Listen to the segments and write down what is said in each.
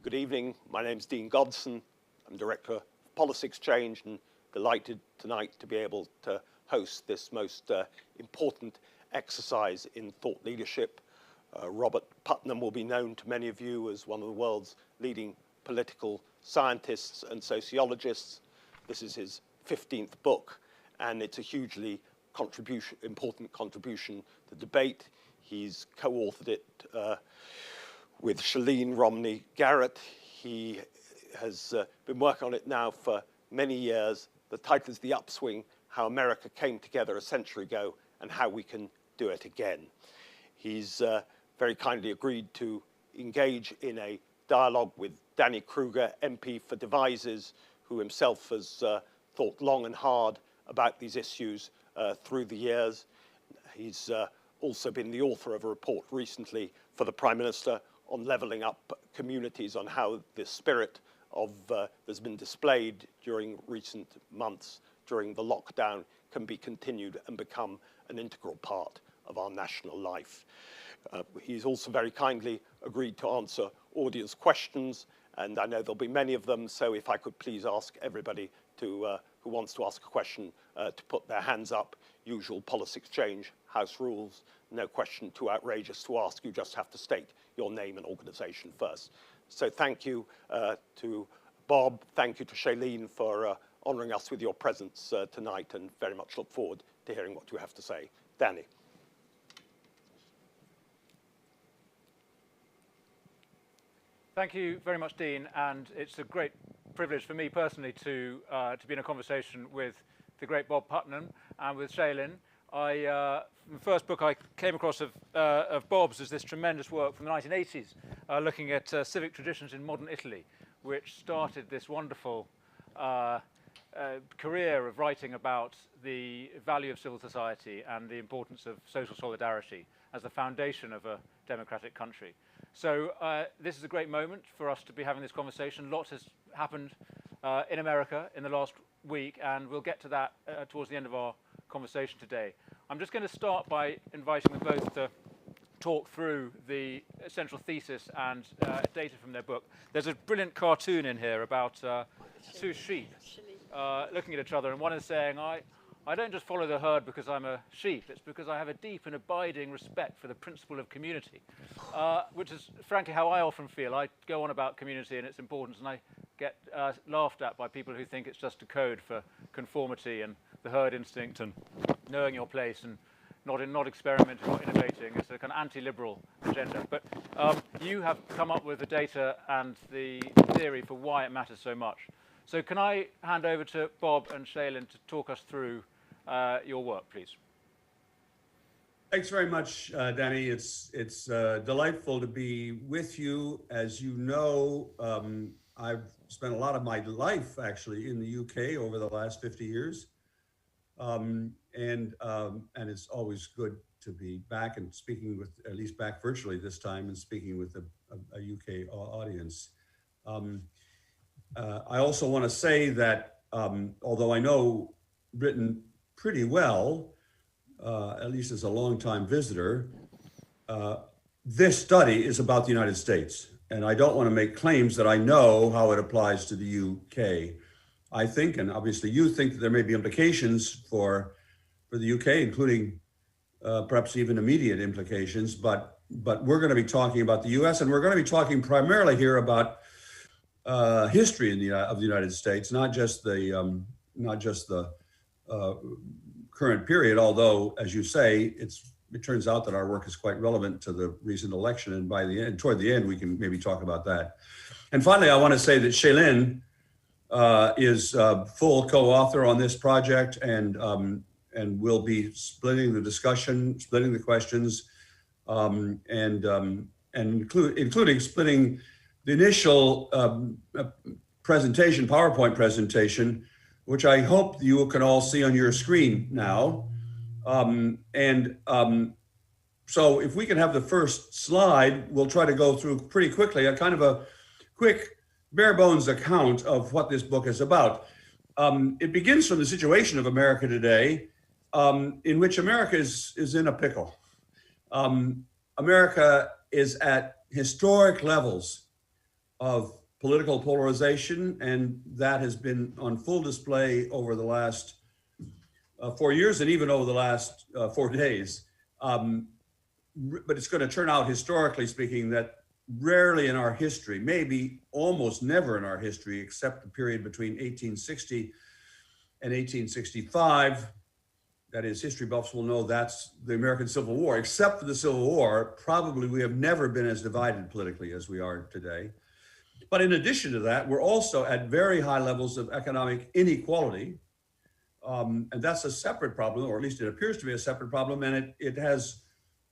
Good evening. My name's Dean Godson. I'm Director of Policy Exchange and delighted tonight to be able to host this most important exercise in thought leadership. Robert Putnam will be known to many of you as one of the world's leading political scientists and sociologists. This is his 15th book, and it's a hugely important contribution to debate. He's co-authored it with Shailene Romney Garrett. He has been working on it now for many years. The title is The Upswing: How America Came Together a Century Ago and How We Can Do It Again. He's very kindly agreed to engage in a dialogue with Danny Kruger, MP for Devizes, who himself has thought long and hard about these issues through the years. He's also been the author of a report recently for the Prime Minister on levelling up communities, on how the spirit of that's been displayed during recent months during the lockdown can be continued and become an integral part of our national life. He's also very kindly agreed to answer audience questions, and I know there'll be many of them, so if I could please ask everybody to, who wants to ask a question to put their hands up. Usual Policy Exchange house rules, no question too outrageous to ask, you just have to state your name and organization first. So thank you to Bob, thank you to Shailene for honoring us with your presence tonight, and very much look forward to hearing what you have to say. Danny. Thank you very much, Dean, and it's a great privilege for me personally to be in a conversation with the great Bob Putnam and with Shailene. The first book I came across of Bob's is this tremendous work from the 1980s, looking at civic traditions in modern Italy, which started this wonderful career of writing about the value of civil society and the importance of social solidarity as the foundation of a democratic country. So this is a great moment for us to be having this conversation. Lots has happened in America in the last week, and we'll get to that towards the end of our conversation today. I'm just going to start by inviting them both to talk through the central thesis and data from their book. There's a brilliant cartoon in here about two sheep looking at each other, and one is saying, I don't just follow the herd because I'm a sheep, it's because I have a deep and abiding respect for the principle of community, which is frankly how I often feel. I go on about community and its importance, and I get laughed at by people who think it's just a code for conformity and the herd instinct and knowing your place and not experimenting, not innovating. It's a kind of anti-liberal agenda. But you have come up with the data and the theory for why it matters so much. So can I hand over to Bob and Shailene to talk us through your work, please? Thanks very much, Danny. It's delightful to be with you. As you know, I've spent a lot of my life actually in the UK over the last 50 years. And it's always good to be back and speaking with, at least back virtually this time, and speaking with a UK audience. I also want to say that although I know Britain pretty well, at least as a longtime visitor, this study is about the United States. And I don't want to make claims that I know how it applies to the UK. I think, and obviously you think, that there may be implications for the UK, including perhaps even immediate implications, but we're going to be talking about the US, and we're going to be talking primarily here about history of the United States, not just the current period, although, as you say, it turns out that our work is quite relevant to the recent election, and by the end, toward the end, we can maybe talk about that. And finally, I want to say that Shailene is full co-author on this project, and will be splitting the discussion, splitting the questions, including splitting the initial PowerPoint presentation, which I hope you can all see on your screen now. So if we can have the first slide, we'll try to go through pretty quickly a kind of a quick bare bones account of what this book is about. It begins from the situation of America today, in which America is in a pickle. America is at historic levels of political polarization, and that has been on full display over the last 4 years and even over the last 4 days. But it's going to turn out, historically speaking, that rarely in our history, maybe almost never in our history, except the period between 1860 and 1865, that is, history buffs will know that's the American Civil War. Except for the Civil War, probably we have never been as divided politically as we are today. But in addition to that, we're also at very high levels of economic inequality. And that's a separate problem, or at least it appears to be a separate problem. And it has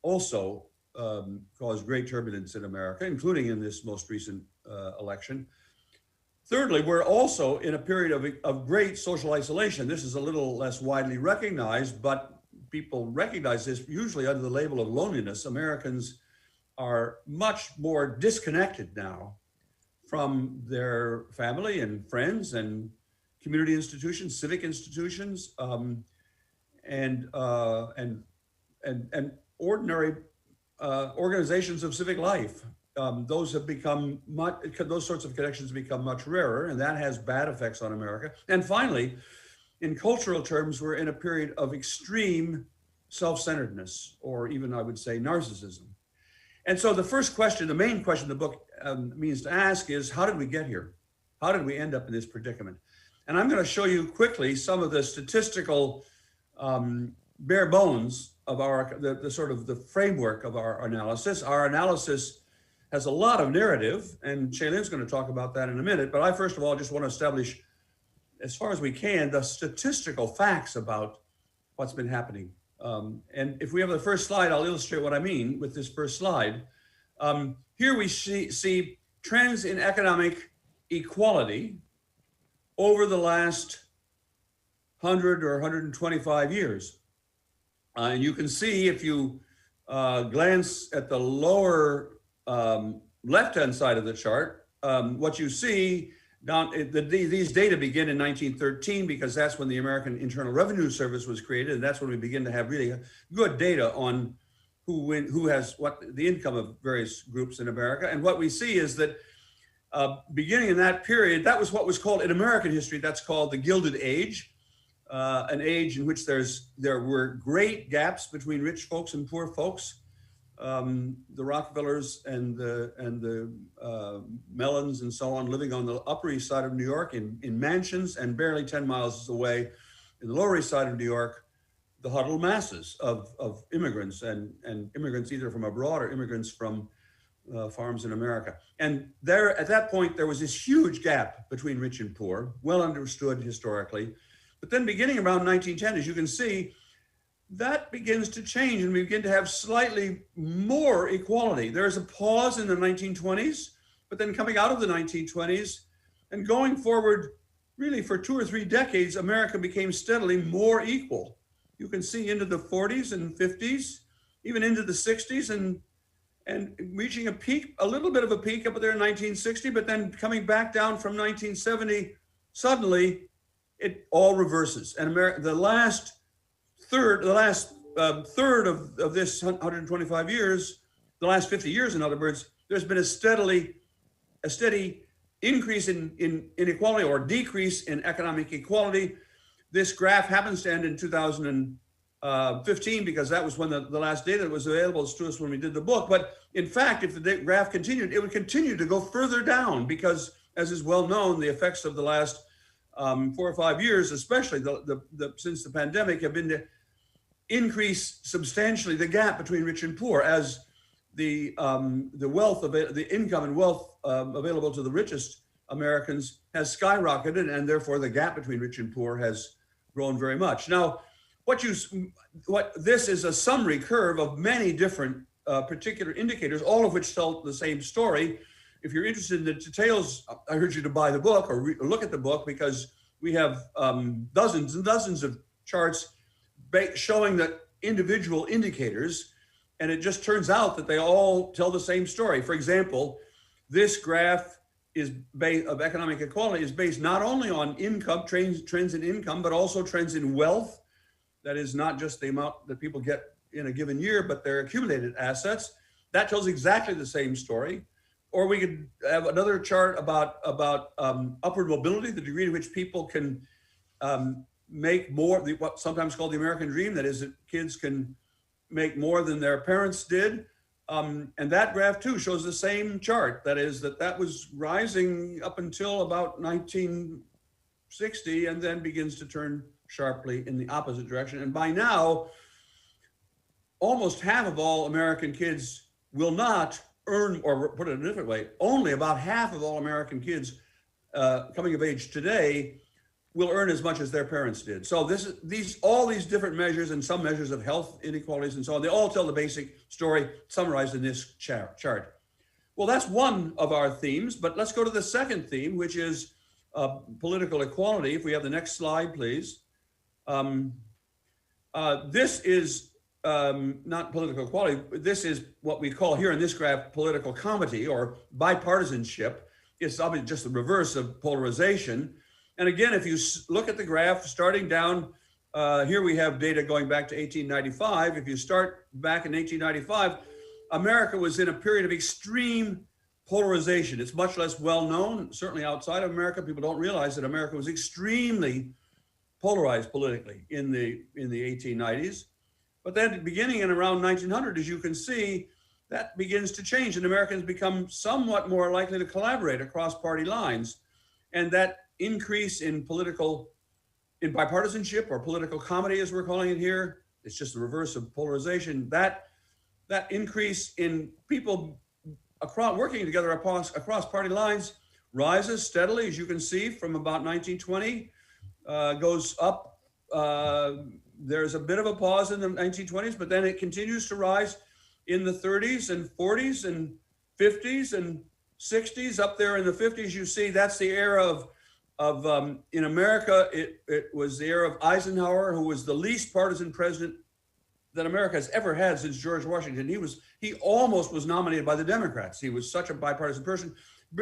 also caused great turbulence in America, including in this most recent election. Thirdly, we're also in a period of great social isolation. This is a little less widely recognized, but people recognize this usually under the label of loneliness. Americans are much more disconnected now from their family and friends and community institutions, civic institutions, and ordinary organizations of civic life. Those sorts of connections have become much rarer, and that has bad effects on America. And finally, in cultural terms, we're in a period of extreme self-centeredness, or even I would say narcissism. And so the first question, the main question the book means to ask is, how did we get here? How did we end up in this predicament? And I'm going to show you quickly some of the statistical bare bones of the sort of the framework of our analysis. Our analysis has a lot of narrative, and Shailen's going to talk about that in a minute. But I, first of all, just want to establish, as far as we can, the statistical facts about what's been happening. And if we have the first slide, I'll illustrate what I mean with this first slide. Here we see trends in economic equality over the last 100 or 125 years. And you can see, if you glance at the lower left-hand side of the chart, what you see these data begin in 1913, because that's when the American Internal Revenue Service was created, and that's when we begin to have really good data on who has what the income of various groups in America. And what we see is that beginning in that period, that was what was called in American history, that's called the Gilded Age, an age in which there were great gaps between rich folks and poor folks. The Rockefellers and the Mellons and so on living on the Upper East Side of New York in mansions, and barely 10 miles away in the Lower East Side of New York, the huddled masses of immigrants and immigrants either from abroad or immigrants from farms in America. And there, at that point, there was this huge gap between rich and poor, well understood historically. But then beginning around 1910, as you can see, that begins to change, and we begin to have slightly more equality. There's a pause in the 1920s, but then coming out of the 1920s and going forward, really for 2 or 3 decades, America became steadily more equal. You can see into the 40s and 50s, even into the 60s, and reaching a peak, a little bit of a peak up there in 1960, but then coming back down from 1970, suddenly it all reverses. And the last third of this 125 years, the last 50 years, in other words, there's been a steady increase in inequality or decrease in economic equality. This graph happens to end in 2015 because that was when the last data that was available to us when we did the book. But in fact, if the graph continued, it would continue to go further down because, as is well known, the effects of the last 4 or 5 years, especially since the pandemic, have been to increase substantially the gap between rich and poor, as the income and wealth available to the richest Americans has skyrocketed, and therefore the gap between rich and poor has grown very much. Now, this is a summary curve of many different particular indicators, all of which tell the same story. If you're interested in the details, I urge you to buy the book or look at the book, because we have dozens and dozens of charts showing the individual indicators, and it just turns out that they all tell the same story. For example, this graph of economic equality is based not only on income, trends in income, but also trends in wealth. That is not just the amount that people get in a given year, but their accumulated assets. That tells exactly the same story. or we could have another chart about upward mobility, the degree to which people can make more, what sometimes called the American dream, that is, that kids can make more than their parents did. And that graph too shows the same chart. That is, that was rising up until about 1960 and then begins to turn sharply in the opposite direction. And by now, almost half of all American kids will not earn, or put it a different way, only about half of all American kids coming of age today will earn as much as their parents did. So all these different measures and some measures of health inequalities and so on, they all tell the basic story summarized in this chart. Well, that's one of our themes, but let's go to the second theme, which is political equality. If we have the next slide, please. This is not political equality. This is what we call here in this graph political comity or bipartisanship. It's obviously just the reverse of polarization. And again, if you look at the graph starting down, here we have data going back to 1895. If you start back in 1895, America was in a period of extreme polarization. It's much less well known, certainly outside of America. People don't realize that America was extremely polarized politically in the 1890s. But then beginning in around 1900, as you can see, that begins to change and Americans become somewhat more likely to collaborate across party lines. And that increase in bipartisanship or political comity, as we're calling it here, it's just the reverse of polarization. That increase in people working together across party lines rises steadily, as you can see, from about 1920, goes up. There's a bit of a pause in the 1920s, but then it continues to rise in the 30s and 40s and 50s and 60s. Up there in the 50s, you see that's the era of in America, it was the era of Eisenhower, who was the least partisan president that America has ever had since George Washington. He almost was nominated by the Democrats. He was such a bipartisan person.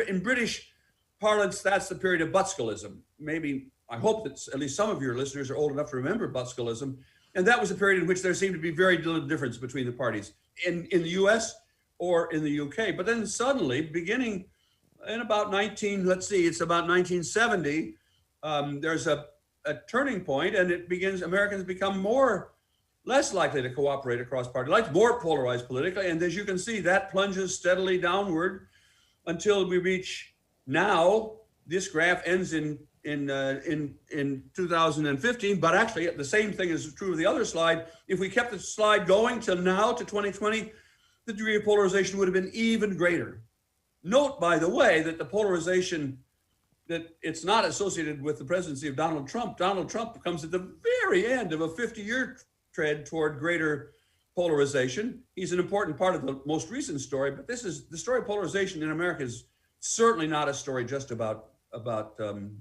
In British parlance, that's the period of Butskellism. Maybe, I hope that at least some of your listeners are old enough to remember Butskellism. And that was a period in which there seemed to be very little difference between the parties in the US or in the UK. But then suddenly, beginning in about 1970, there's a turning point, and Americans become less likely to cooperate across party lines, more polarized politically. And as you can see, that plunges steadily downward until we reach now. This graph ends in 2015, but actually the same thing is true of the other slide. If we kept the slide going till now to 2020, the degree of polarization would have been even greater. Note, by the way, that the polarization, that it's not associated with the presidency of Donald Trump. Donald Trump comes at the very end of a 50-year tread toward greater polarization. He's an important part of the most recent story, but the story of polarization in America is certainly not a story just about Trump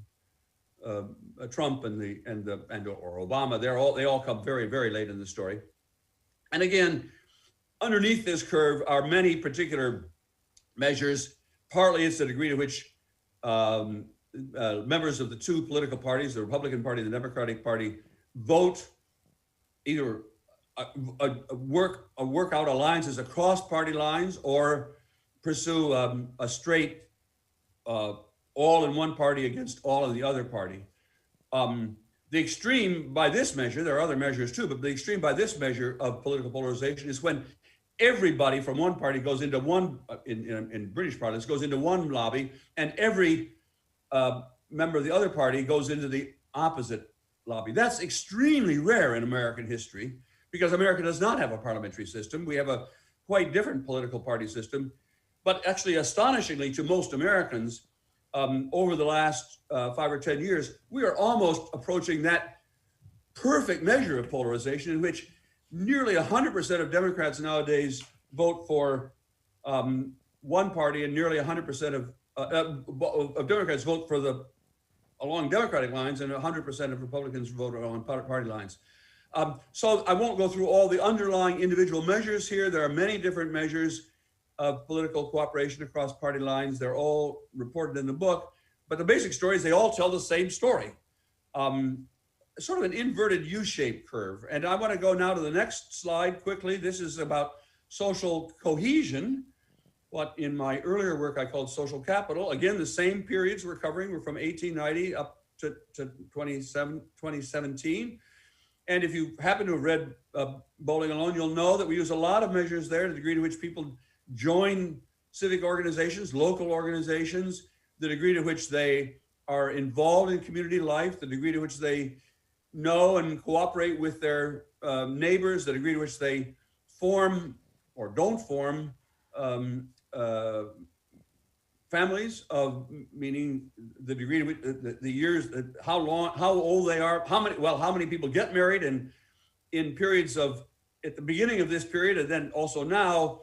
or Obama. They all come very, very late in the story. And again, underneath this curve are many particular measures. Partly it's the degree to which members of the two political parties, the Republican Party and the Democratic Party, vote, either work out alliances across party lines or pursue a straight all in one party against all in the other party. The extreme by this measure, there are other measures too, but the extreme by this measure of political polarization is when everybody from one party goes into one, in British parlance, goes into one lobby, and every member of the other party goes into the opposite lobby. That's extremely rare in American history because America does not have a parliamentary system. We have a quite different political party system, but actually astonishingly to most Americans, over the last 5 or 10 years, we are almost approaching that perfect measure of polarization in which nearly 100% of Democrats nowadays vote for one party, and nearly 100% of Democrats vote along Democratic lines, and 100% of Republicans vote along party lines. So I won't go through all the underlying individual measures here. There are many different measures of political cooperation across party lines. They're all reported in the book, but the basic story is they all tell the same story. Sort of an inverted U-shaped curve. And I want to go now to the next slide quickly. This is about social cohesion. what in my earlier work I called social capital. Again, the same periods we're covering were from 1890 up to 2017. And if you happen to have read Bowling Alone, you'll know that we use a lot of measures there, the degree to which people join civic organizations, local organizations, the degree to which they are involved in community life, the degree to which they know and cooperate with their neighbors, the degree to which they form or don't form families, of meaning the degree to which the years, how old they are, how many people get married, and in periods of, at the beginning of this period, and then also now,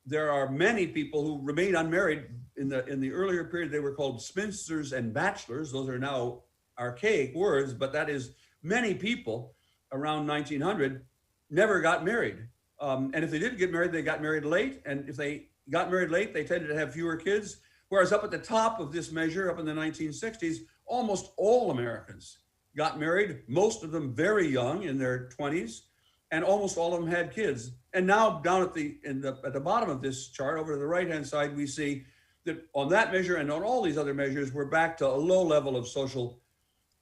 there are many people who remain unmarried. In the earlier period, they were called spinsters and bachelors. Those are now archaic words, but that is many people around 1900 never got married. And if they did get married, they got married late. And if they got married late, they tended to have fewer kids. Whereas up at the top of this measure, up in the 1960s, almost all Americans got married, most of them very young in their 20s, and almost all of them had kids. And now down at the bottom of this chart, over to the right-hand side, we see that on that measure and on all these other measures, we're back to a low level of social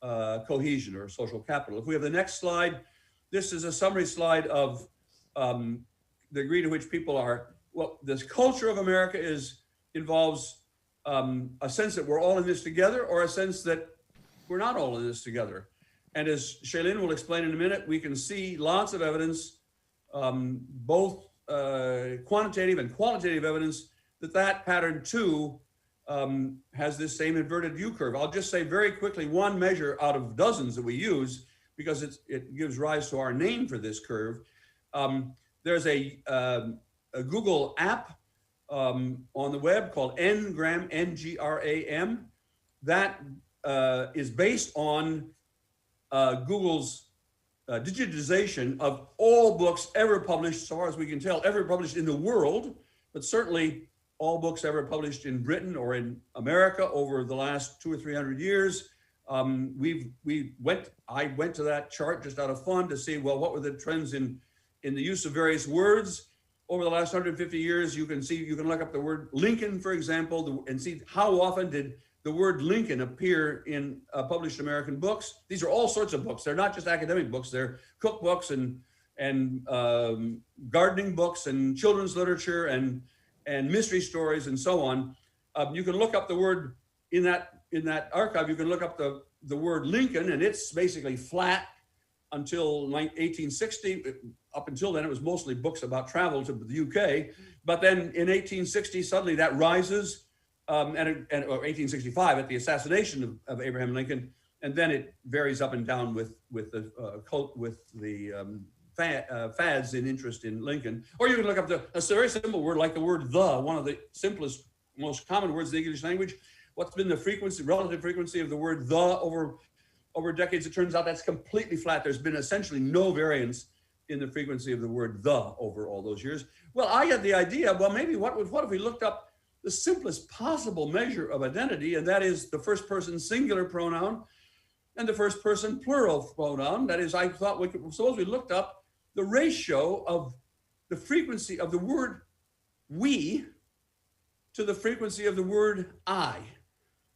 cohesion or social capital. If we have the next slide, this is a summary slide of the degree to which people are, well, this culture of America involves a sense that we're all in this together, or a sense that we're not all in this together. And as Shailene will explain in a minute, we can see lots of evidence, both quantitative and qualitative evidence, that pattern too has this same inverted U curve. I'll just say very quickly one measure out of dozens that we use, because it gives rise to our name for this curve. There's a Google app on the web called Ngram, N-G-R-A-M, that is based on Google's digitization of all books ever published, so far as we can tell, ever published in the world, but certainly all books ever published in Britain or in America over the last 200 or 300 years. I went to that chart just out of fun to see, well, what were the trends in the use of various words over the last 150 years. You can look up the word Lincoln, for example, and see how often did the word Lincoln appear in published American books. These are all sorts of books. They're not just academic books. They're cookbooks and gardening books and children's literature and mystery stories and so on. You can look up the word in that archive. You can look up the word Lincoln, and it's basically flat until 1860. Up until then, it was mostly books about travel to the UK. But then in 1860, suddenly that rises, or 1865 at the assassination of Abraham Lincoln, and then it varies up and down with the fads in interest in Lincoln. Or you can look up a very simple word like the word "the," one of the simplest, most common words in the English language. What's been the relative frequency of the word "the" over decades? It turns out that's completely flat. There's been essentially no variance in the frequency of the word "the" over all those years. Well, I had the idea, well, maybe what if we looked up the simplest possible measure of identity, and that is the first person singular pronoun and the first person plural pronoun. That is, I thought suppose we looked up the ratio of the frequency of the word "we" to the frequency of the word "I."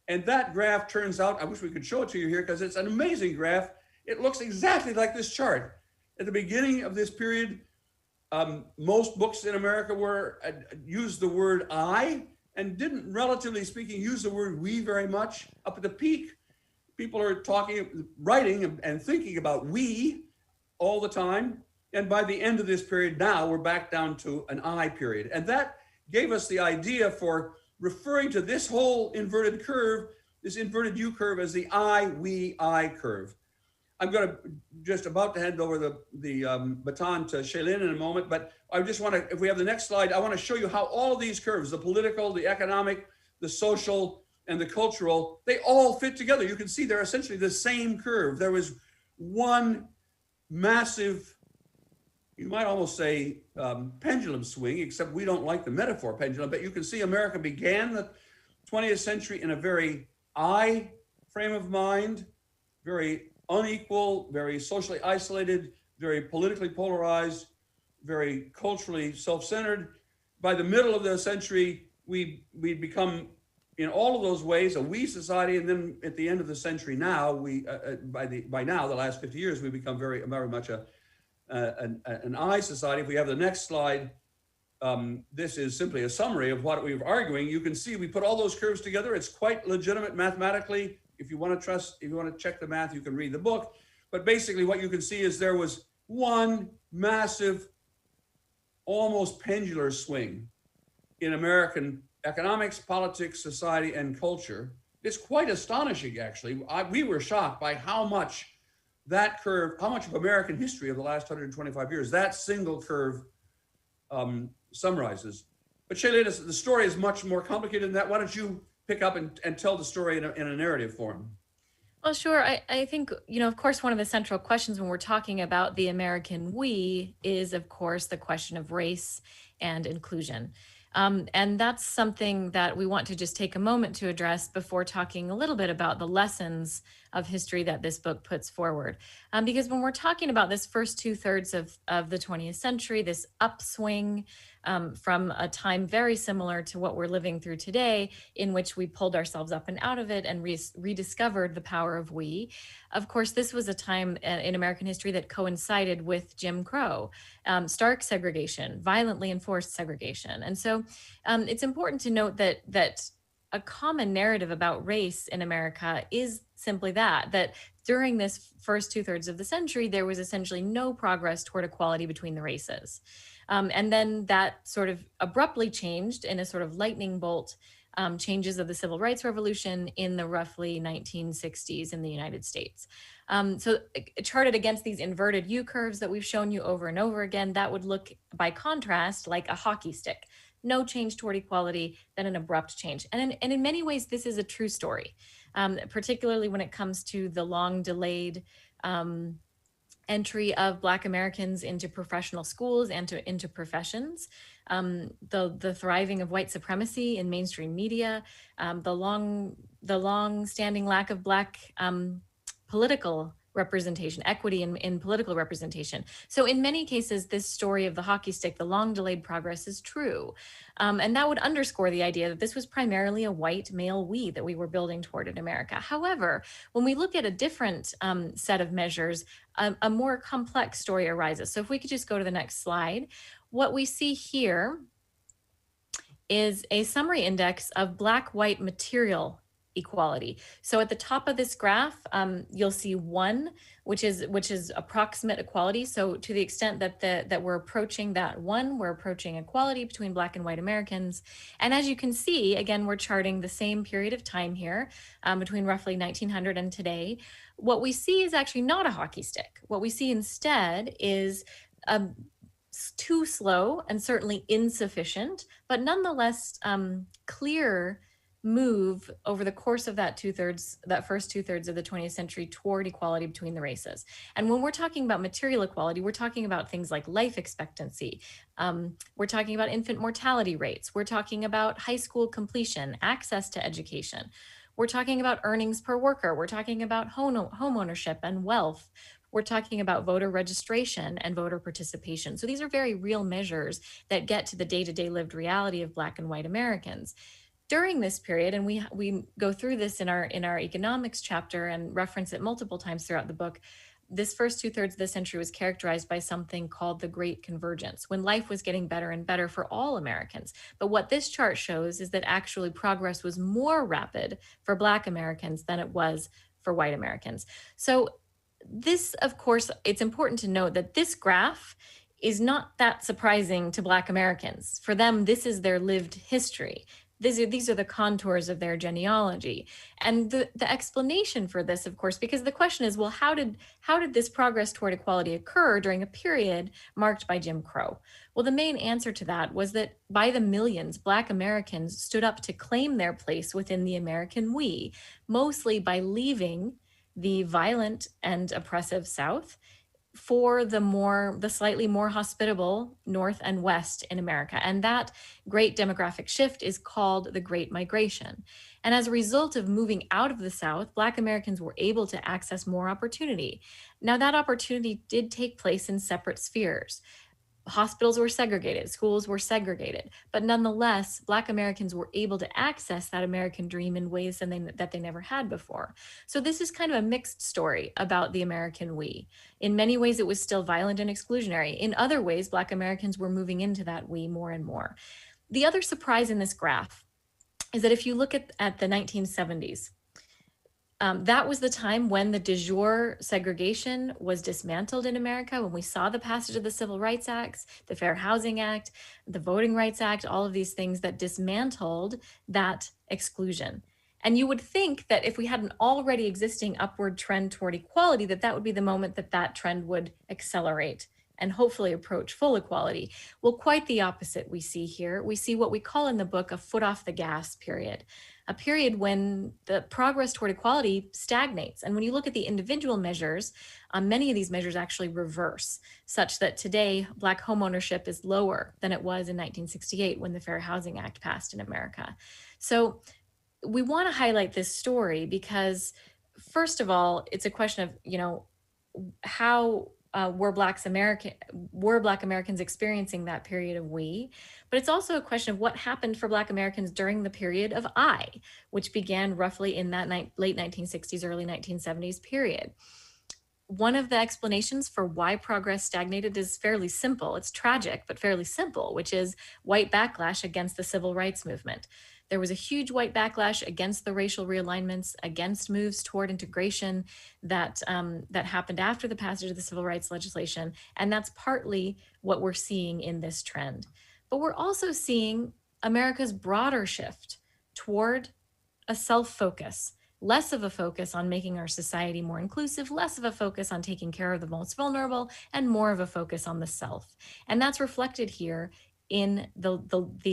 And that graph turns out, I wish we could show it to you here because it's an amazing graph. It looks exactly like this chart. At the beginning of this period, most books in America used the word "I" and didn't, relatively speaking, use the word "we" very much. Up at the peak, people are writing and thinking about "we" all the time. And by the end of this period now, we're back down to an "I" period. And that gave us the idea for referring to this whole inverted curve, this inverted U curve, as the I, we, I curve. I'm just about to hand over the baton to Shailene in a moment, but I just want to, if we have the next slide, I want to show you how all of these curves, the political, the economic, the social, and the cultural, they all fit together. You can see they're essentially the same curve. There was one massive, you might almost say pendulum swing, except we don't like the metaphor pendulum, but you can see America began the 20th century in a very I frame of mind, very unequal, very socially isolated, very politically polarized, very culturally self-centered. by the middle of the century, we become, in all of those ways, a we society, and then at the end of the century now, by now the last 50 years, we become very much an I society. If we have the next slide, this is simply a summary of what we were arguing. You can see we put all those curves together. It's quite legitimate mathematically. If you want to check the math, you can read the book. But basically what you can see is there was one massive, almost pendular swing in American economics, politics, society, and culture. It's quite astonishing, actually. We were shocked by how much that curve, how much of American history of the last 125 years, that single curve summarizes. But Shayla, the story is much more complicated than that. Why don't you pick up and tell the story in a narrative form? Well, sure. I think, of course, one of the central questions when we're talking about the American we is, of course, the question of race and inclusion. And that's something that we want to just take a moment to address before talking a little bit about the lessons of history that this book puts forward. Because when we're talking about this first 2/3 of the 20th century, this upswing from a time very similar to what we're living through today, in which we pulled ourselves up and out of it and rediscovered the power of we. Of course, this was a time in American history that coincided with Jim Crow, stark segregation, violently enforced segregation. And so it's important to note that a common narrative about race in America is simply that during this first 2/3 of the century, there was essentially no progress toward equality between the races. And then that sort of abruptly changed in a sort of lightning bolt changes of the Civil Rights Revolution in the roughly 1960s in the United States. So charted against these inverted U curves that we've shown you over and over again, that would look, by contrast, like a hockey stick. No change toward equality, then an abrupt change. And in many ways, this is a true story, particularly when it comes to the long delayed entry of Black Americans into professional schools and into professions, the thriving of white supremacy in mainstream media, the long-standing lack of Black political representation, equity in political representation. So in many cases, this story of the hockey stick, the long delayed progress, is true. And that would underscore the idea that this was primarily a white male we that we were building toward in America. However, when we look at a different set of measures, a more complex story arises. So if we could just go to the next slide, what we see here is a summary index of Black-white material equality. So at the top of this graph, you'll see 1, which is approximate equality. So to the extent that we're approaching that 1, we're approaching equality between Black and white Americans. And as you can see, again, we're charting the same period of time here between roughly 1900 and today. What we see is actually not a hockey stick. What we see instead is too slow and certainly insufficient, but nonetheless clear move over the course of that first 2/3 of the 20th century toward equality between the races. And when we're talking about material equality, we're talking about things like life expectancy. We're talking about infant mortality rates. We're talking about high school completion, access to education. We're talking about earnings per worker. We're talking about home ownership and wealth. We're talking about voter registration and voter participation. So these are very real measures that get to the day-to-day lived reality of Black and white Americans. During this period, and we go through this in our economics chapter and reference it multiple times throughout the book, this first 2/3 of the century was characterized by something called the Great Convergence, when life was getting better and better for all Americans. But what this chart shows is that actually progress was more rapid for Black Americans than it was for white Americans. So this, of course, it's important to note that this graph is not that surprising to Black Americans. For them, this is their lived history. These are the contours of their genealogy. And the explanation for this, of course, because the question is, well, how did this progress toward equality occur during a period marked by Jim Crow? Well, the main answer to that was that by the millions, Black Americans stood up to claim their place within the American we, mostly by leaving the violent and oppressive South for the slightly more hospitable North and West in America. And that great demographic shift is called the Great Migration. And as a result of moving out of the South, Black Americans were able to access more opportunity. Now, that opportunity did take place in separate spheres. Hospitals were segregated, schools were segregated, but nonetheless, Black Americans were able to access that American dream in ways that they never had before. So this is kind of a mixed story about the American we. In many ways, it was still violent and exclusionary. In other ways, Black Americans were moving into that we more and more. The other surprise in this graph is that if you look at the 1970s, that was the time when the de jure segregation was dismantled in America, when we saw the passage of the Civil Rights Acts, the Fair Housing Act, the Voting Rights Act, all of these things that dismantled that exclusion. And you would think that if we had an already existing upward trend toward equality, that would be the moment that trend would accelerate and hopefully approach full equality. Well, quite the opposite we see here. We see what we call in the book a foot off the gas period, a period when the progress toward equality stagnates. And when you look at the individual measures, many of these measures actually reverse, such that today Black homeownership is lower than it was in 1968 when the Fair Housing Act passed in America. So we want to highlight this story because, first of all, it's a question of, how were Black Americans experiencing that period of we, but it's also a question of what happened for Black Americans during the period of I, which began roughly in that late 1960s, early 1970s period. One of the explanations for why progress stagnated is fairly simple. It's tragic, but fairly simple, which is white backlash against the civil rights movement. There was a huge white backlash against the racial realignments, against moves toward integration that happened after the passage of the civil rights legislation. And that's partly what we're seeing in this trend. But we're also seeing America's broader shift toward a self-focus, less of a focus on making our society more inclusive, less of a focus on taking care of the most vulnerable, and more of a focus on the self. And that's reflected here in the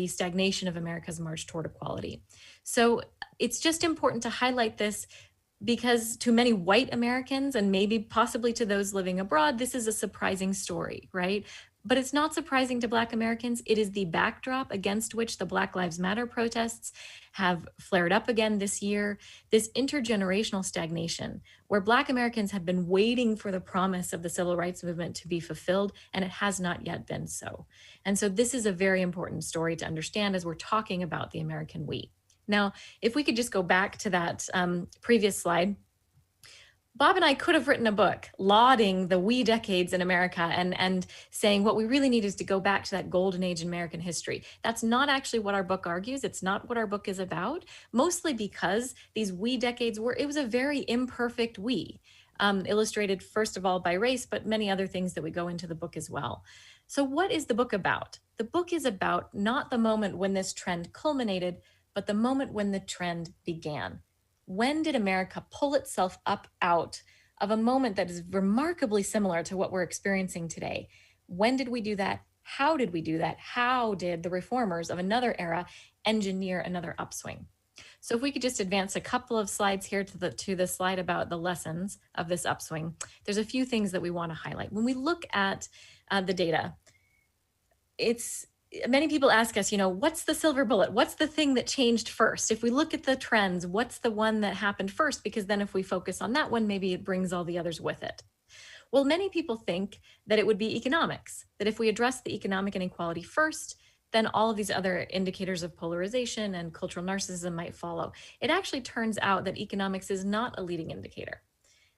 stagnation of America's march toward equality. So it's just important to highlight this because to many white Americans, and maybe possibly to those living abroad, this is a surprising story, right? But it's not surprising to Black Americans. It is the backdrop against which the Black Lives Matter protests have flared up again this year. This intergenerational stagnation, where Black Americans have been waiting for the promise of the civil rights movement to be fulfilled, and it has not yet been so. And so this is a very important story to understand as we're talking about the American we. Now, if we could just go back to that previous slide. Bob and I could have written a book lauding the we decades in America and saying what we really need is to go back to that golden age in American history. That's not actually what our book argues. It's not what our book is about, mostly because these we decades it was a very imperfect we, illustrated first of all by race, but many other things that we go into the book as well. So what is the book about? The book is about not the moment when this trend culminated, but the moment when the trend began. When did America pull itself up out of a moment that is remarkably similar to what we're experiencing today? When did we do that? How did we do that? How did the reformers of another era engineer another upswing? So if we could just advance a couple of slides here to the slide about the lessons of this upswing, there's a few things that we want to highlight. When we look at the data, many people ask us, what's the silver bullet? What's the thing that changed first? If we look at the trends, what's the one that happened first? Because then if we focus on that one, maybe it brings all the others with it. Well, many people think that it would be economics, that if we address the economic inequality first, then all of these other indicators of polarization and cultural narcissism might follow. It actually turns out that economics is not a leading indicator.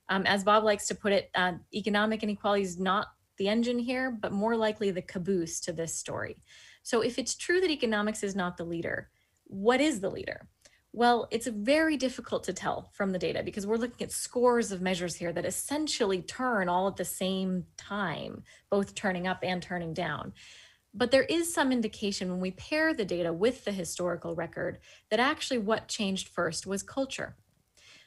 As Bob likes to put it, economic inequality is not the engine here, but more likely the caboose to this story. So if it's true that economics is not the leader, what is the leader? Well, it's very difficult to tell from the data because we're looking at scores of measures here that essentially turn all at the same time, both turning up and turning down. But there is some indication when we pair the data with the historical record that actually what changed first was culture.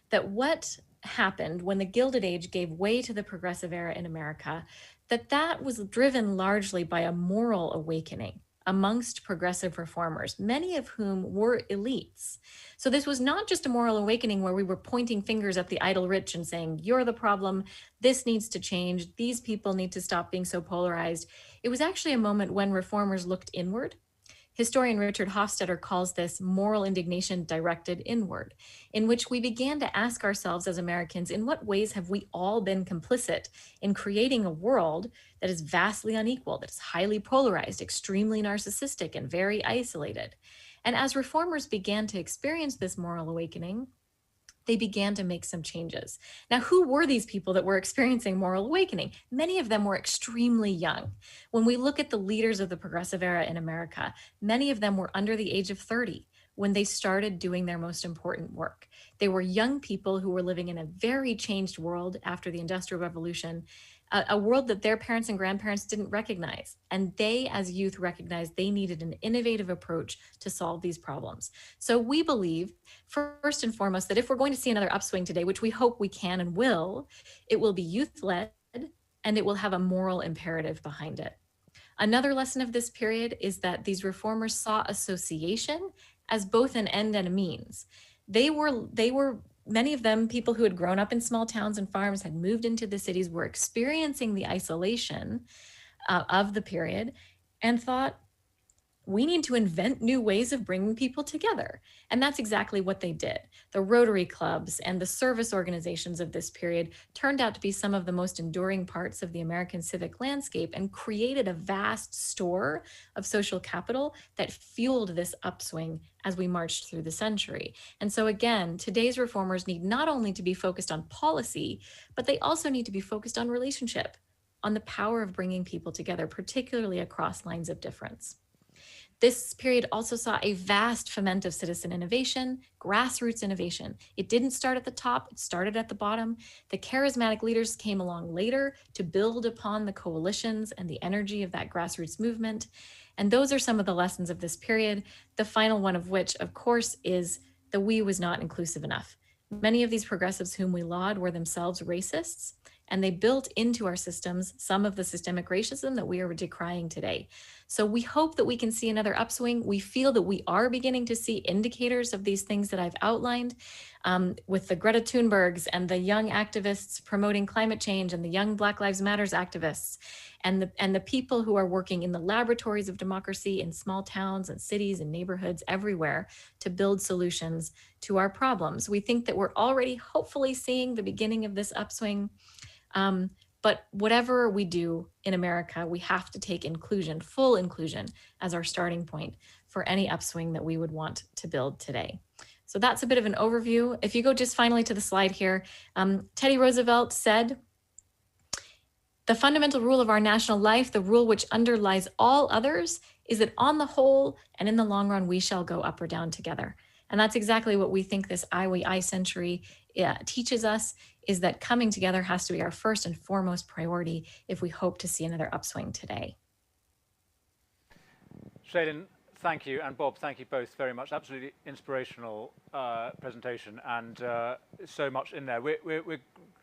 That what happened when the Gilded Age gave way to the progressive era in America, that was driven largely by a moral awakening amongst progressive reformers, many of whom were elites. So this was not just a moral awakening where we were pointing fingers at the idle rich and saying, you're the problem, this needs to change, these people need to stop being so polarized. It was actually a moment when reformers looked inward, Historian Richard Hofstadter calls this moral indignation directed inward, in which we began to ask ourselves as Americans, in what ways have we all been complicit in creating a world that is vastly unequal, that is highly polarized, extremely narcissistic, and very isolated? And as reformers began to experience this moral awakening, they began to make some changes. Now, who were these people that were experiencing moral awakening? Many of them were extremely young. When we look at the leaders of the progressive era in America, many of them were under the age of 30 when they started doing their most important work. They were young people who were living in a very changed world after the Industrial Revolution, a world that their parents and grandparents didn't recognize. And they, as youth, recognized they needed an innovative approach to solve these problems. So we believe, first and foremost, that if we're going to see another upswing today, which we hope we can and will, it will be youth-led and it will have a moral imperative behind it. Another lesson of this period is that these reformers saw association as both an end and a means. They were many of them people who had grown up in small towns and farms, had moved into the cities, were experiencing the isolation of the period, and thought, we need to invent new ways of bringing people together. And that's exactly what they did. The Rotary clubs and the service organizations of this period turned out to be some of the most enduring parts of the American civic landscape and created a vast store of social capital that fueled this upswing as we marched through the century. And so again, today's reformers need not only to be focused on policy, but they also need to be focused on relationship, on the power of bringing people together, particularly across lines of difference. This period also saw a vast foment of citizen innovation, grassroots innovation. It didn't start at the top, it started at the bottom. The charismatic leaders came along later to build upon the coalitions and the energy of that grassroots movement. And those are some of the lessons of this period, the final one of which, of course, is the we was not inclusive enough. Many of these progressives whom we laud were themselves racists, and they built into our systems some of the systemic racism that we are decrying today. So we hope that we can see another upswing. We feel that we are beginning to see indicators of these things that I've outlined, with the Greta Thunbergs and the young activists promoting climate change and the young Black Lives Matters activists and the people who are working in the laboratories of democracy in small towns and cities and neighborhoods everywhere to build solutions to our problems. We think that we're already hopefully seeing the beginning of this upswing. But whatever we do in America, we have to take inclusion, full inclusion, as our starting point for any upswing that we would want to build today. So that's a bit of an overview. If you go just finally to the slide here, Teddy Roosevelt said, "The fundamental rule of our national life, the rule which underlies all others, is that on the whole and in the long run, we shall go up or down together." And that's exactly what we think this I century teaches us, is that coming together has to be our first and foremost priority if we hope to see another upswing today. Shailin, thank you, and Bob, thank you both very much. Absolutely inspirational presentation, and so much in there. We're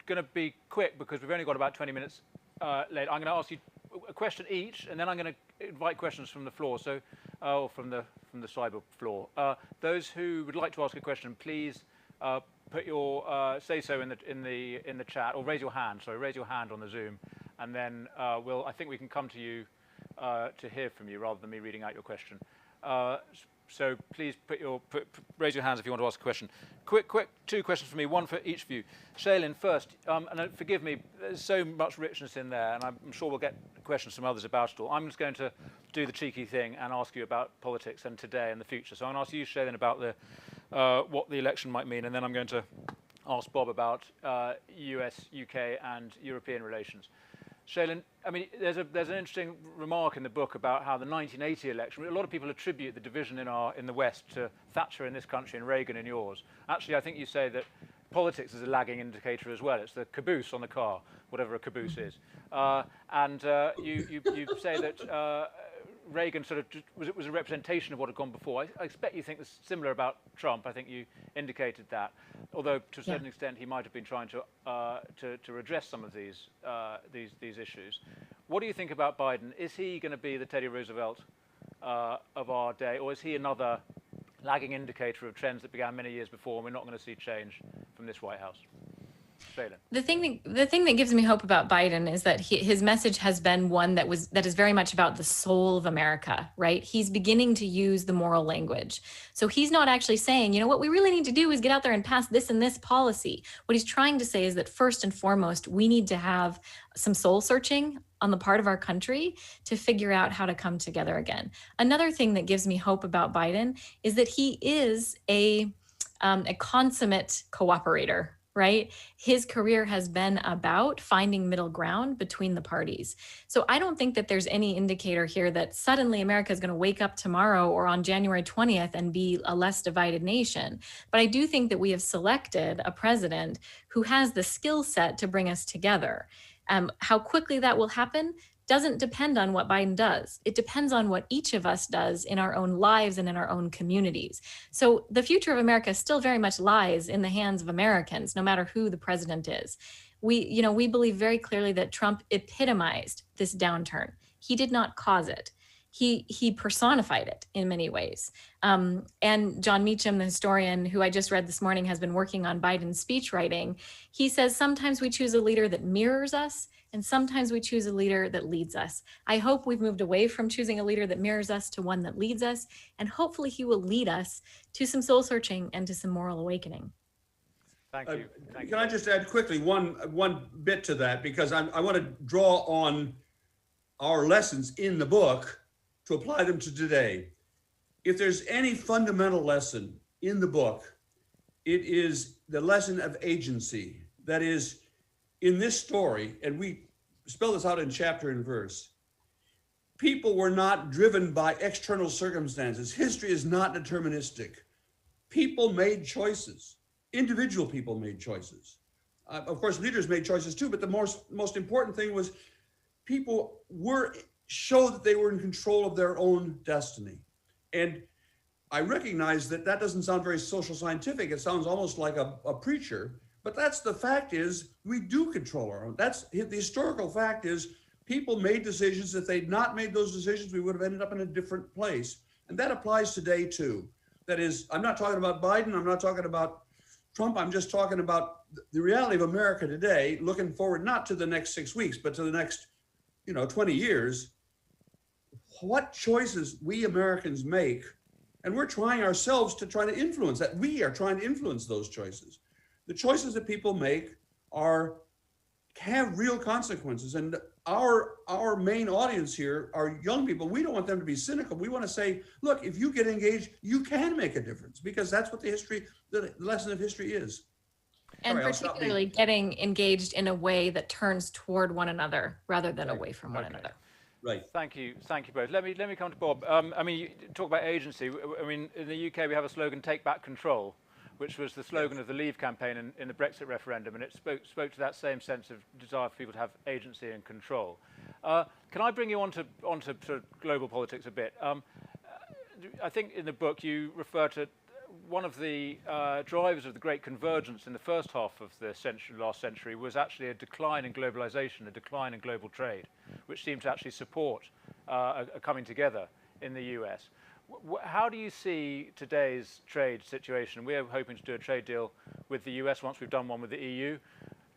going to be quick because we've only got about 20 minutes late. I'm going to ask you a question each, and then I'm going to invite questions from the floor, so or from the cyber floor. Those who would like to ask a question, please put your say so in the chat, or raise your hand. Sorry, raise your hand on the Zoom, and then I think we can come to you to hear from you rather than me reading out your question. So please raise your hands if you want to ask a question. Quick, two questions for me, one for each of you. Shailin first, and forgive me, there's so much richness in there, and I'm sure we'll get questions from others about it all. I'm just going to do the cheeky thing and ask you about politics and today and the future. So I'm going to ask you, Shailin, about what the election might mean, and then I'm going to ask Bob about US, UK, and European relations. Shailin, I mean, there's an interesting remark in the book about how the 1980 election, a lot of people attribute the division in the West to Thatcher in this country and Reagan in yours. Actually, I think you say that politics is a lagging indicator as well. It's the caboose on the car, whatever a caboose is. And you say that Reagan sort of was a representation of what had gone before. I expect you think it's similar about Trump. I think you indicated that, although to a certain extent he might have been trying to redress some of these issues. What do you think about Biden? Is he going to be the Teddy Roosevelt of our day, or is he another lagging indicator of trends that began many years before, and we're not going to see change from this White House? Shaylin. The thing that gives me hope about Biden is that his message has been one that is very much about the soul of America, right? He's beginning to use the moral language. So he's not actually saying, you know, what we really need to do is get out there and pass this and this policy. What he's trying to say is that first and foremost, we need to have some soul searching on the part of our country to figure out how to come together again. Another thing that gives me hope about Biden is that he is a consummate cooperator, right? His career has been about finding middle ground between the parties. So I don't think that there's any indicator here that suddenly America is going to wake up tomorrow or on January 20th and be a less divided nation. But I do think that we have selected a president who has the skill set to bring us together. How quickly that will happen doesn't depend on what Biden does. It depends on what each of us does in our own lives and in our own communities. So the future of America still very much lies in the hands of Americans, no matter who the president is. We believe very clearly that Trump epitomized this downturn. He did not cause it. He personified it in many ways. And John Meacham, the historian who I just read this morning, has been working on Biden's speech writing. He says sometimes we choose a leader that mirrors us, and sometimes we choose a leader that leads us. I hope we've moved away from choosing a leader that mirrors us to one that leads us, and hopefully he will lead us to some soul searching and to some moral awakening. Thank you. Can I just add quickly one bit to that, because I want to draw on our lessons in the book to apply them to today. If there's any fundamental lesson in the book, it is the lesson of agency. That is, in this story, and we spell this out in chapter and verse, people were not driven by external circumstances. History is not deterministic. People made choices. Individual people made choices. Of course, leaders made choices too, but the most important thing was people showed that they were in control of their own destiny. And I recognize that doesn't sound very social scientific. It sounds almost like a preacher, but that's the fact is we do control our own. That's the historical fact is people made decisions. If they'd not made those decisions, we would have ended up in a different place. And that applies today too. That is, I'm not talking about Biden. I'm not talking about Trump. I'm just talking about the reality of America today, looking forward, not to the next 6 weeks, but to the next, 20 years. What choices we Americans make, and we're trying ourselves to try to influence that. We are trying to influence those choices. The choices that people make have real consequences. And our main audience here are young people. We don't want them to be cynical. We want to say, look, if you get engaged, you can make a difference, because that's what the lesson of history is. And particularly getting engaged in a way that turns toward one another rather than away from one another. Right. Thank you both. Let me come to Bob. You talk about agency. In the UK we have a slogan, "Take back control," which was the slogan of the Leave campaign in the Brexit referendum, and it spoke to that same sense of desire for people to have agency and control. Can I bring you onto sort of global politics a bit? I think in the book you refer to one of the drivers of the Great Convergence in the first half of the last century was actually a decline in globalization, a decline in global trade, which seemed to actually support a coming together in the US. How do you see today's trade situation? We're hoping to do a trade deal with the US once we've done one with the EU.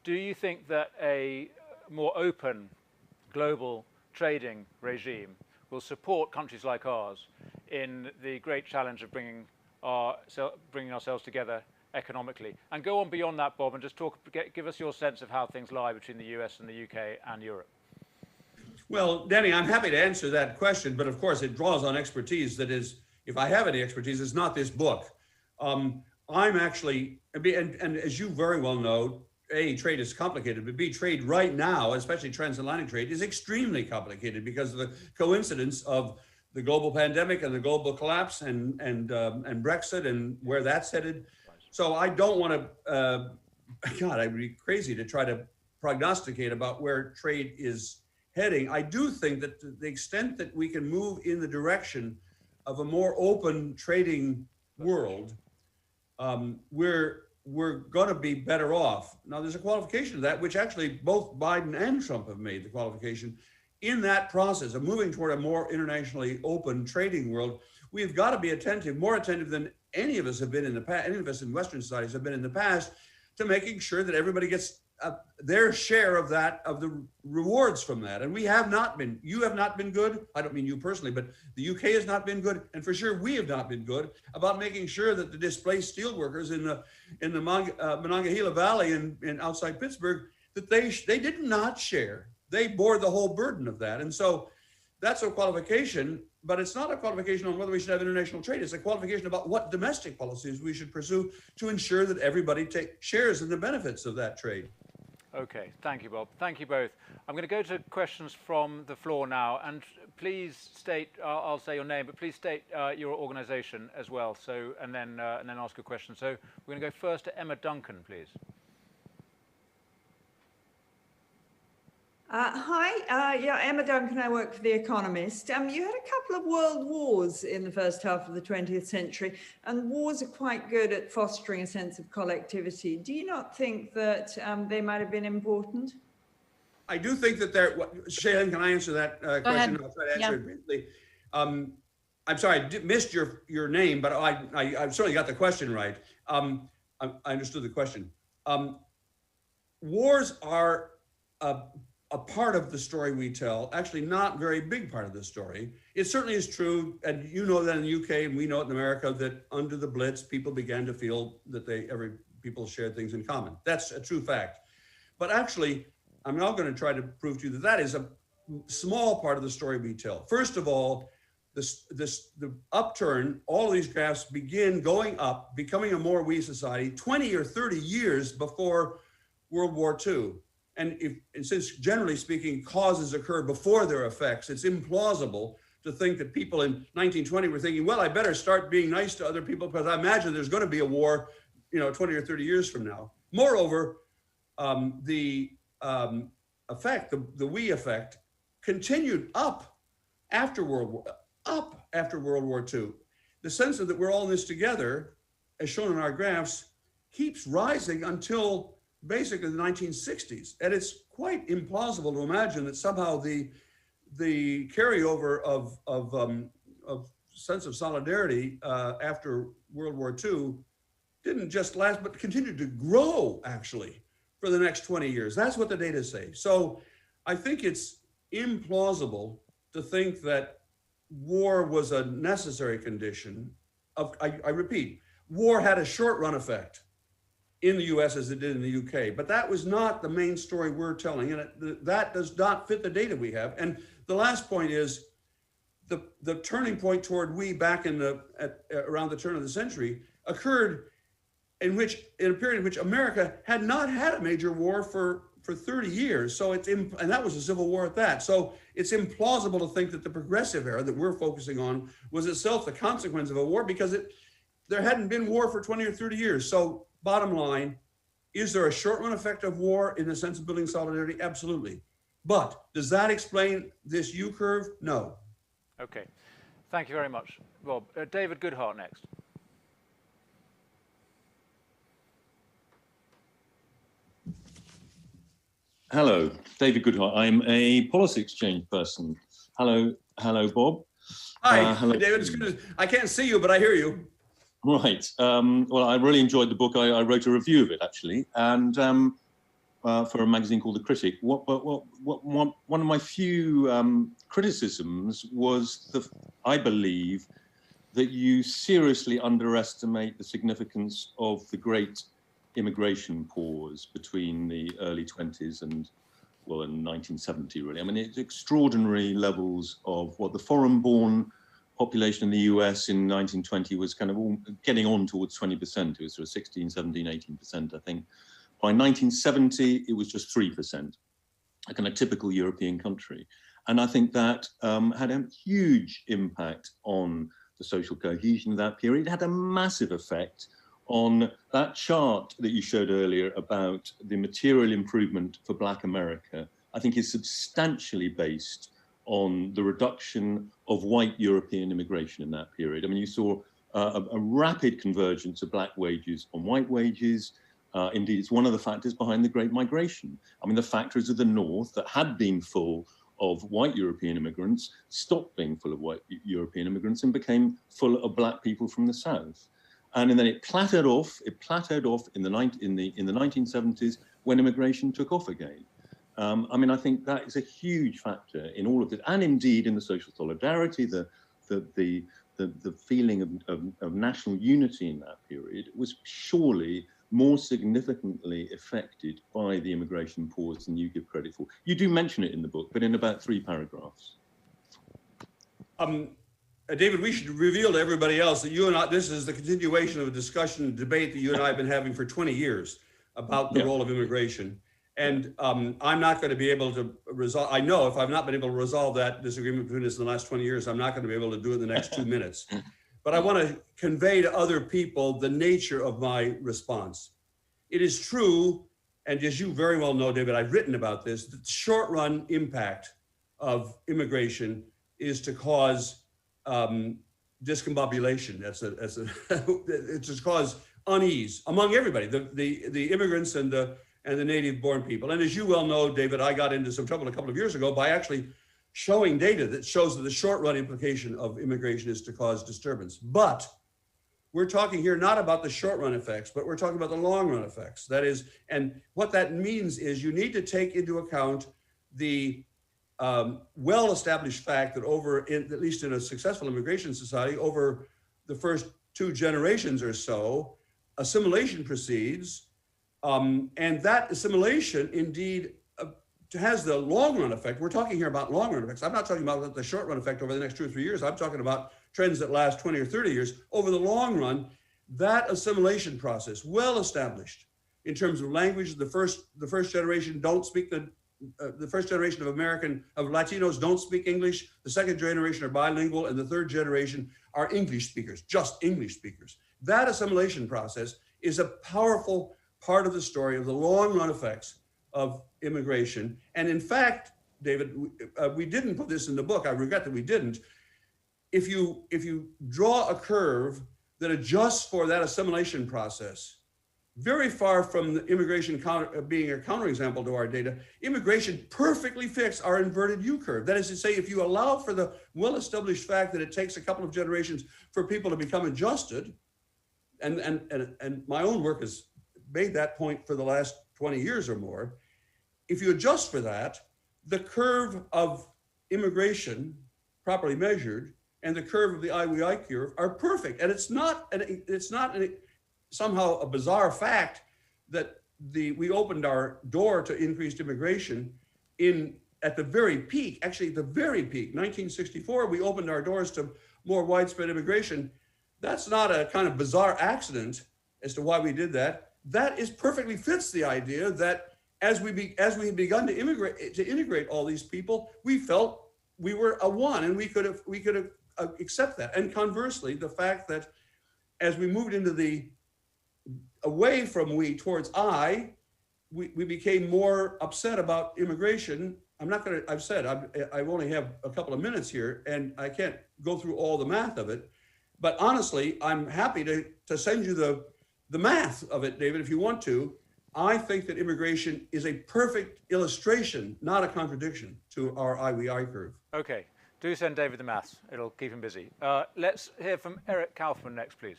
Do you think that a more open global trading regime will support countries like ours in the great challenge of bringing ourselves together economically? And go on beyond that, Bob, and just give us your sense of how things lie between the US and the UK and Europe. Well, Danny, I'm happy to answer that question, but of course it draws on expertise that is, if I have any expertise, it's not this book. I'm actually, and as you very well know, A, trade is complicated, but B, trade right now, especially transatlantic trade, is extremely complicated because of the coincidence of the global pandemic and the global collapse and Brexit and where that's headed. So I don't want to, God, I'd be crazy to try to prognosticate about where trade is heading. I do think that to the extent that we can move in the direction of a more open trading world, we're going to be better off. Now, there's a qualification to that, which actually both Biden and Trump have made the qualification. In that process of moving toward a more internationally open trading world, we've got to be attentive, more attentive than any of us have been in the past, any of us in Western societies have been in the past, to making sure that everybody gets their share of that, of the rewards from that. And we have not been, you have not been good. I don't mean you personally, but the UK has not been good. And for sure, we have not been good about making sure that the displaced steelworkers in the Monongahela Valley and outside Pittsburgh, that they did not share. They bore the whole burden of that. And so that's a qualification, but it's not a qualification on whether we should have international trade. It's a qualification about what domestic policies we should pursue to ensure that everybody shares in the benefits of that trade. Okay, thank you, Bob. Thank you both. I'm going to go to questions from the floor now, and please state, I'll say your name, but please state your organization as well, so, and then ask a question. So we're going to go first to Emma Duncan, please. Hi, yeah, Emma Duncan, I work for The Economist. You had a couple of world wars in the first half of the 20th century, and wars are quite good at fostering a sense of collectivity. Do you not think that they might have been important? I do think that Shaylin, can I answer that question? I'll try to answer it briefly. I'm sorry, I missed your name, but I certainly got the question right. I understood the question. Wars are a part of the story we tell, actually not very big part of the story. It certainly is true, and you know that in the UK, and we know it in America, that under the Blitz, people began to feel that people shared things in common. That's a true fact. But actually, I'm now going to try to prove to you that that is a small part of the story we tell. First of all, the upturn, all of these graphs begin going up, becoming a more we society 20 or 30 years before World War II. And since generally speaking, causes occur before their effects, it's implausible to think that people in 1920 were thinking, well, I better start being nice to other people because I imagine there's going to be a war, 20 or 30 years from now. Moreover, the effect, the we effect, continued up after World War II. The sense that we're all in this together, as shown in our graphs, keeps rising until basically the 1960s. And it's quite implausible to imagine that somehow the carryover of sense of solidarity after World War II didn't just last, but continued to grow actually for the next 20 years. That's what the data say. So I think it's implausible to think that war was a necessary condition of, I repeat, war had a short run effect in the US as it did in the UK, but that was not the main story we're telling, and that does not fit the data we have. And the last point is the turning point toward we back in around the turn of the century occurred in a period in which America had not had a major war for 30 years. So and that was a civil war at that. So it's implausible to think that the progressive era that we're focusing on was itself the consequence of a war, because there hadn't been war for 20 or 30 years. So bottom line, is there a short run effect of war in the sense of building solidarity? Absolutely. But does that explain this U curve? No. Okay, thank you very much, Rob. David Goodhart next. Hello, David Goodhart. I'm a policy exchange person. Hello, Bob. Hi, hello. David. It's good. I can't see you, but I hear you. Right. Well, I really enjoyed the book. I wrote a review of it actually, and for a magazine called The Critic. One of my few criticisms was I believe that you seriously underestimate the significance of the great immigration pause between the early 20s and, well, in 1970 really. I mean, it's extraordinary levels of what the foreign-born population in the US in 1920 was kind of all getting on towards 20%. It was sort of 16, 17, 18%, I think. By 1970, it was just 3%, like in a typical European country. And I think that had a huge impact on the social cohesion of that period. It had a massive effect on that chart that you showed earlier about the material improvement for Black America. I think is substantially based on the reduction of white European immigration in that period. I mean, you saw a rapid convergence of Black wages on white wages. Indeed, it's one of the factors behind the Great Migration. I mean, the factories of the North that had been full of white European immigrants stopped being full of white European immigrants and became full of Black people from the South. And then it plateaued off. It plateaued off in the 1970s when immigration took off again. I mean, I think that is a huge factor in all of this, and indeed in the social solidarity, the feeling of national unity in that period was surely more significantly affected by the immigration pause than you give credit for. You do mention it in the book, but in about 3 paragraphs. David, we should reveal to everybody else that you and I, this is the continuation of a discussion and debate that you and I have been having for 20 years about the role of immigration. And I'm not going to be able to resolve, I know if I've not been able to resolve that disagreement between us in the last 20 years, I'm not going to be able to do it in the next 2 minutes. But I want to convey to other people the nature of my response. It is true, and as you very well know, David, I've written about this, the short run impact of immigration is to cause discombobulation. It's to cause unease among everybody, the immigrants and the native born people. And as you well know, David, I got into some trouble a couple of years ago by actually showing data that shows that the short run implication of immigration is to cause disturbance. But we're talking here not about the short run effects, but we're talking about the long run effects. That is, and what that means is you need to take into account the well-established fact that at least in a successful immigration society, over the first 2 generations or so, assimilation proceeds. And that assimilation indeed has the long run effect. We're talking here about long run effects. I'm not talking about the short run effect over the next 2 or 3 years. I'm talking about trends that last 20 or 30 years. Over the long run, that assimilation process, well established in terms of language, the first generation don't speak the first generation of Latinos don't speak English. The second generation are bilingual, and the third generation are English speakers, just English speakers. That assimilation process is a powerful part of the story of the long run effects of immigration. And in fact, David, we didn't put this in the book. I regret that we didn't. If you draw a curve that adjusts for that assimilation process, very far from the immigration being a counterexample to our data, immigration perfectly fits our inverted U curve. That is to say, if you allow for the well-established fact that it takes a couple of generations for people to become adjusted, and my own work has made that point for the last 20 years or more, if you adjust for that, the curve of immigration, properly measured, and the curve of the IWI curve are perfect. And it's not somehow a bizarre fact that we opened our door to increased immigration at the very peak, actually the very peak, 1964, we opened our doors to more widespread immigration. That's not a kind of bizarre accident as to why we did that. That perfectly fits the idea that as we begun to integrate all these people, we felt we were a one, and we could accept that. And conversely, the fact that as we moved into away from we towards I became more upset about immigration. I've said I only have a couple of minutes here, and I can't go through all the math of it. But honestly, I'm happy to send you the math of it, David, if you want to. I think that immigration is a perfect illustration, not a contradiction, to our IWI curve. Okay, do send David the maths. It'll keep him busy. Let's hear from Eric Kaufman next, please.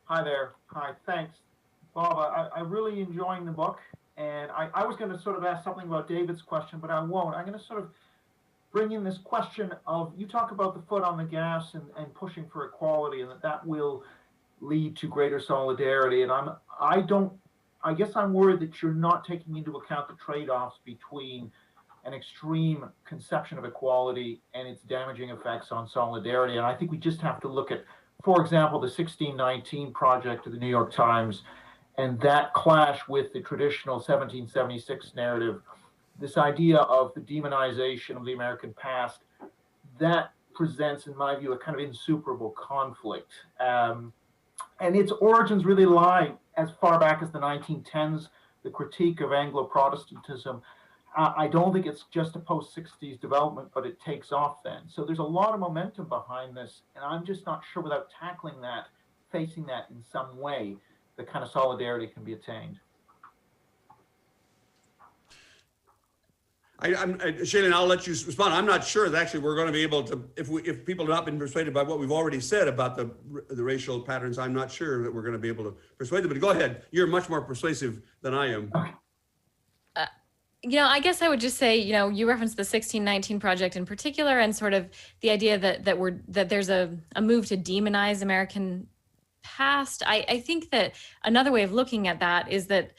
Hi there. Hi, thanks. Bob, I'm really enjoying the book, and I was going to sort of ask something about David's question, but I won't. I'm going to sort of bring in this question of, you talk about the foot on the gas and pushing for equality, and that will lead to greater solidarity. And I guess I'm worried that you're not taking into account the trade-offs between an extreme conception of equality and its damaging effects on solidarity. And I think we just have to look at, for example, the 1619 Project of the New York Times, and that clash with the traditional 1776 narrative, this idea of the demonization of the American past, that presents, in my view, a kind of insuperable conflict. And its origins really lie as far back as the 1910s, the critique of Anglo-Protestantism. I don't think it's just a post-60s development, but it takes off then. So there's a lot of momentum behind this, and I'm just not sure without tackling that, facing that in some way, the kind of solidarity can be attained. Shailene, I'll let you respond. I'm not sure that actually we're going to be able to, if people have not been persuaded by what we've already said about the racial patterns, I'm not sure that we're going to be able to persuade them. But go ahead. You're much more persuasive than I am. I guess I would just say, you referenced the 1619 Project in particular, and sort of the idea that there's a move to demonize American past. I think that another way of looking at that is that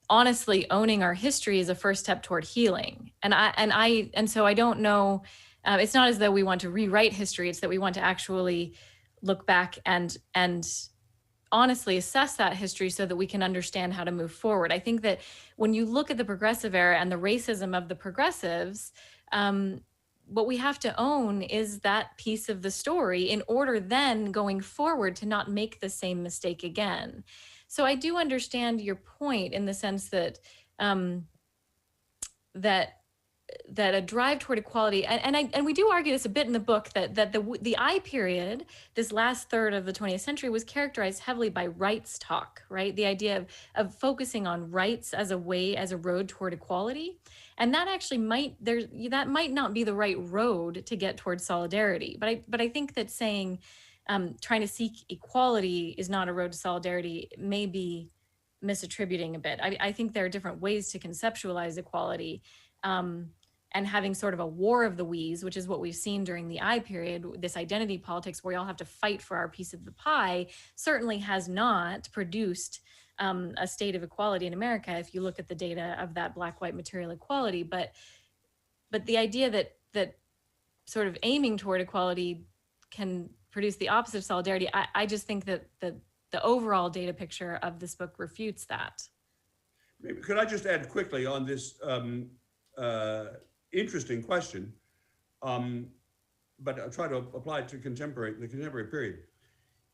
honestly owning our history is a first step toward healing. And so I don't know. It's not as though we want to rewrite history. It's that we want to actually look back and honestly assess that history so that we can understand how to move forward. I think that when you look at the progressive era and the racism of the progressives, what we have to own is that piece of the story in order then going forward to not make the same mistake again. So I do understand your point in the sense that that a drive toward equality, and we do argue this a bit in the book, that the I period, this last third of the 20th century, was characterized heavily by rights talk, right? The idea of focusing on rights as a road toward equality. And that actually might not be the right road to get towards solidarity. But I think that saying trying to seek equality is not a road to solidarity may be misattributing a bit. I think there are different ways to conceptualize equality. And having sort of a war of the we's, which is what we've seen during the I period, this identity politics where we all have to fight for our piece of the pie, certainly has not produced a state of equality in America, if you look at the data of that black-white material equality. But the idea that sort of aiming toward equality can produce the opposite of solidarity, I just think that the overall data picture of this book refutes that. Maybe, could I just add quickly on this interesting question, but I'll try to apply it to the contemporary period.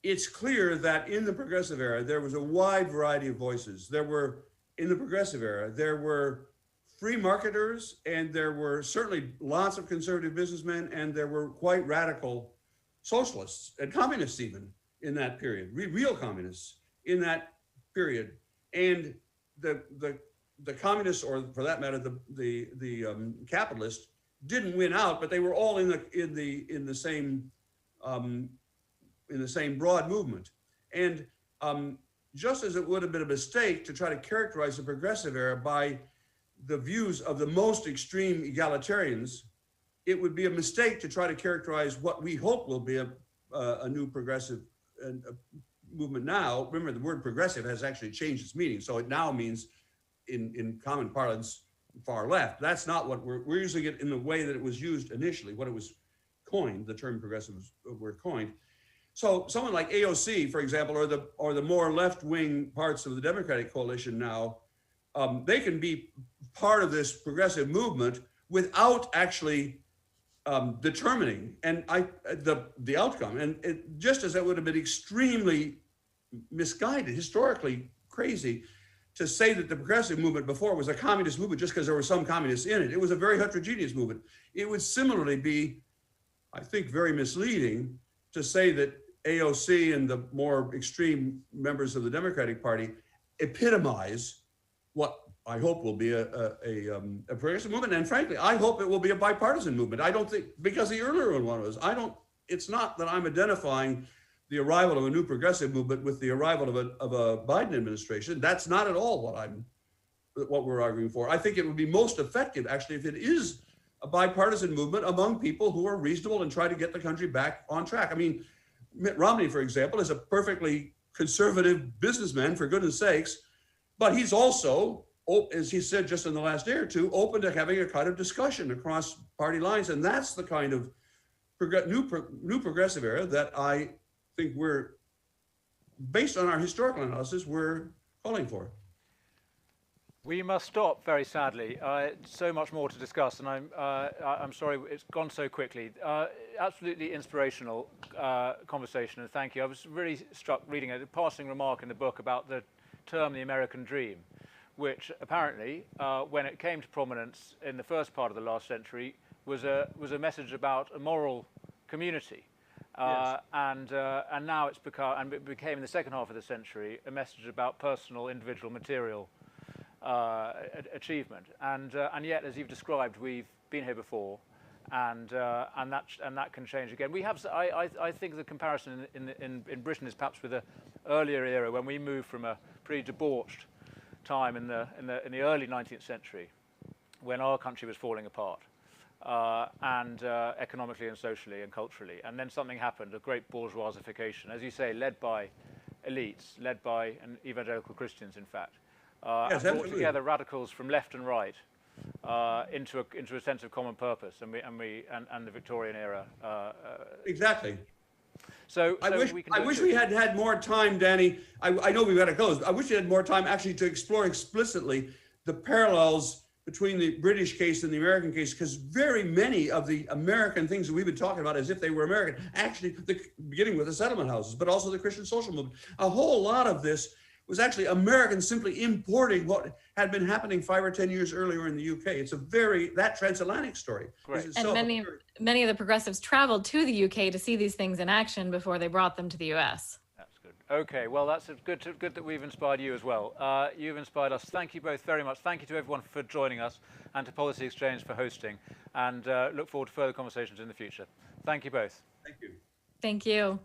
It's clear that in the progressive era, there was a wide variety of voices. In the progressive era, there were free marketers, and there were certainly lots of conservative businessmen, and there were quite radical socialists and communists even in that period, real communists in that period. And the communists, or for that matter, the capitalists, didn't win out, but they were all in the same broad movement. And just as it would have been a mistake to try to characterize the progressive era by the views of the most extreme egalitarians, it would be a mistake to try to characterize what we hope will be a new progressive movement now. Remember, the word progressive has actually changed its meaning, so it now means, in common parlance, far left. That's not what we're using it in the way that it was used initially, when it was coined. The term progressives were coined. So someone like AOC, for example, or the more left-wing parts of the Democratic coalition now, they can be part of this progressive movement without actually determining the outcome. And just as it would have been extremely misguided, historically crazy, to say that the progressive movement before was a communist movement just because there were some communists in it. It was a very heterogeneous movement. It would similarly be, I think, very misleading to say that AOC and the more extreme members of the Democratic Party epitomize what I hope will be a progressive movement. And frankly, I hope it will be a bipartisan movement. I don't think, because the earlier one was, it's not that I'm identifying the arrival of a new progressive movement with the arrival of a Biden administration. That's not at all what we're arguing for. I think it would be most effective, actually, if it is a bipartisan movement among people who are reasonable and try to get the country back on track. I mean, Mitt Romney, for example, is a perfectly conservative businessman, for goodness sakes, but he's also, as he said just in the last day or two, open to having a kind of discussion across party lines. And that's the kind of new progressive era that I think we're, based on our historical analysis, we're calling for. We must stop, very sadly. So much more to discuss, and I'm sorry it's gone so quickly. Absolutely inspirational conversation, and thank you. I was really struck reading a passing remark in the book about the term "the American Dream," which apparently, when it came to prominence in the first part of the last century, was a message about a moral community. Yes. And now it became in the second half of the century a message about personal, individual, material achievement. And yet, as you've described, we've been here before, and that can change again. We have, I think, the comparison in Britain is perhaps with the earlier era when we moved from a pretty debauched time in the early 19th century, when our country was falling apart, and economically and socially and culturally, and then something happened, a great bourgeoisification, as you say, led by elites, led by evangelical Christians, in fact, Yes, and brought together radicals from left and right into a sense of common purpose, and the Victorian era. Exactly. So I wish we had had more time, Danny. I know we've got to close. I wish we had more time actually to explore explicitly the parallels between the British case and the American case, because very many of the American things that we've been talking about as if they were American, actually, beginning with the settlement houses, but also the Christian social movement, a whole lot of this was actually Americans simply importing what had been happening 5 or 10 years earlier in the UK. It's that transatlantic story. And many of the progressives traveled to the UK to see these things in action before they brought them to the US. That's good. Okay, well, that's good that we've inspired you as well. You've inspired us. Thank you both very much. Thank you to everyone for joining us, and to Policy Exchange for hosting, and look forward to further conversations in the future. Thank you both. Thank you. Thank you.